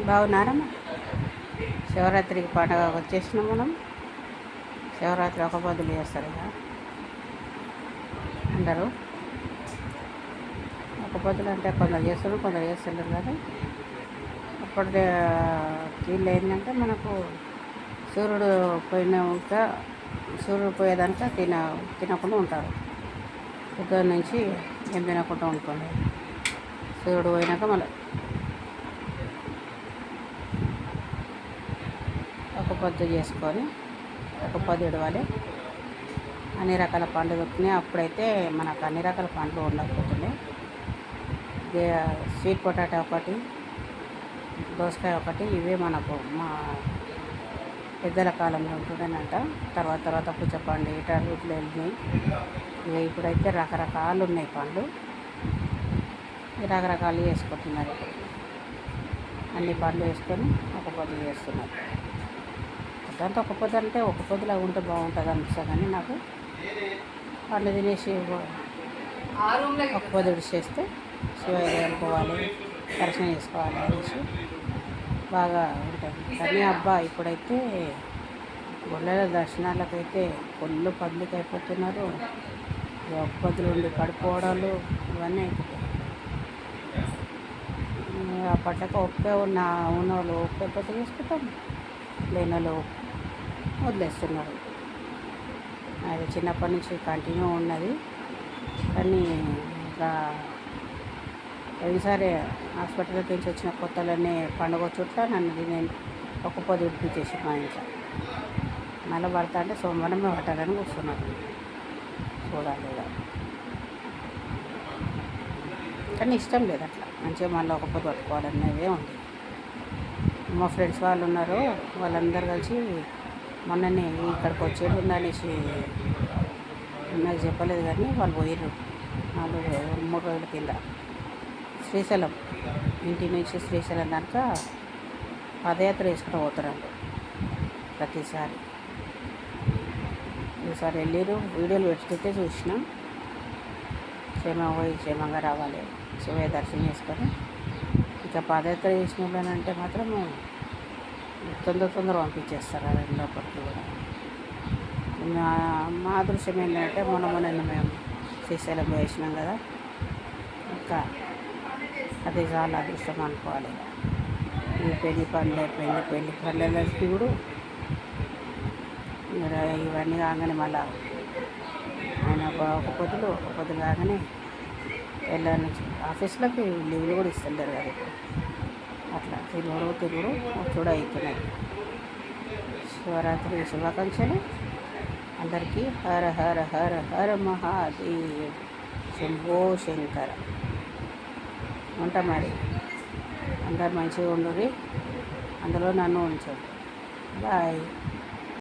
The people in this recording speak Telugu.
బాగున్నారమ్మా. శివరాత్రికి పండుగ వచ్చేసినాం మనం. శివరాత్రి ఒక పొద్దులు చేస్తారు ఇక అందరూ. ఒక పొద్దులు అంటే కొందరు చేస్తున్నారు, కొందరు చేస్తున్నారు. కానీ అప్పుడు వీళ్ళు ఏంటంటే మనకు సూర్యుడు పోయినాక, సూర్యుడు పోయేదాకా తినకుండా ఉంటారు. పొద్దున్న నుంచి ఏం తినకుండా ఉంటుంది. సూర్యుడు పోయినాక మళ్ళీ ఒక పొద్దు చేసుకొని ఒక పొద్దు ఇడవాలి. అన్ని రకాల పండ్లు దొరుకుతున్నాయి. అప్పుడైతే మనకు అన్ని రకాల పండ్లు ఉండకపోతున్నాయి. స్వీట్ పొటాటో ఒకటి, దోసకాయ ఒకటి, ఇవే మనకు మా పెద్దల కాలంలో ఉంటుందనంట. తర్వాత పుచ్చపండు ఇట్లా వీటిలో వెళ్ళినాయి. ఇక ఇప్పుడైతే రకరకాలు ఉన్నాయి పండ్లు, రకరకాలు చేసుకుంటున్నారు. అన్ని పండ్లు వేసుకొని ఒక పొద్దు చేస్తున్నారు. దాంతో ఒక పొద్దు అంటే ఒక పొద్దులా ఉంటే బాగుంటుంది అనిపిస్తుంది. కానీ నాకు పండ్లు తినేసి ఒక పొద్దు చేస్తే శివయ్య అనుకోవాలి, దర్శనం చేసుకోవాలి అనేసి బాగా ఉంటుంది. కానీ అబ్బా ఇప్పుడైతే గుళ్ళ దర్శనాలకైతే ఫుల్ పబ్లిక్ అయిపోతున్నారు. ఒక పొద్దులు ఉండి పడిపోవడాలు ఇవన్నీ అయిపోతాయి. అప్పట్లకి ఒప్పే ఉన్నవాళ్ళు ఒప్పే పొద్దు చేసుకుంటాం, లేని వాళ్ళు వదిలేస్తున్నారు. అది చిన్నప్పటి నుంచి కంటిన్యూ ఉన్నది. కానీ ఇంకా ఈసారి హాస్పిటల్ నుంచి వచ్చిన కొత్తలోనే పండుగ చుట్ట నేను ఒక పొద్దు ఉడిపించేసి మా ఇంట్లో మళ్ళీ పడతా అంటే సోమవారమే పట్టాలని కూర్చున్నాను. చూడాలి ఇక. కానీ ఇష్టం లేదు అట్లా మంచిగా మళ్ళీ ఒక పొద్దు పట్టుకోవాలనేదే ఉంది. మా ఫ్రెండ్స్ వాళ్ళు ఉన్నారు, వాళ్ళందరూ కలిసి మొన్ననే ఇక్కడికి వచ్చేది ఉందనేసి నాకు చెప్పలేదు. కానీ వాళ్ళు పోయిర్రు 3 రోజుల కింద శ్రీశైలం. ఇంటి నుంచి శ్రీశైలం దాకా పాదయాత్ర వేసుకుంటూ పోతారంట ప్రతిసారి. ఈసారి వెళ్ళిరు, వీడియోలు పెట్టుకుంటే చూసినాం. క్షేమంగా పోయి క్షేమంగా రావాలి, శివయ్య దర్శనం చేసుకొని. ఇక పాదయాత్ర చేసిన వాళ్ళనంటే మాత్రం తొందర పంపించేస్తారు ఆ లోపలికి కూడా. మా అదృష్టం ఏంటంటే మొన్న మేము శ్రీశైలం వేసినాం కదా, ఇంకా అది చాలా అదృష్టం అనుకోవాలి. ఈ పెళ్లి పండ్లకి కూడా ఇవన్నీ కాగానే మళ్ళా ఆయన ఒక పొద్దులు కాగానే వెళ్ళాలి. ఆఫీసులకి లీవ్లు కూడా ఇస్తుంటారు కదా ఇప్పుడు. అట్లా తిరుగుడు చూడ అవుతున్నాయి. శివరాత్రి శుభాకాంక్షలు అందరికీ. హర హర హర హర మహాదేవ్, శంభో శంకర. ఉంటా మరి. అందరు మంచిగా ఉండుర్రి, అందులో నన్ను ఉంచండి. బాయ్.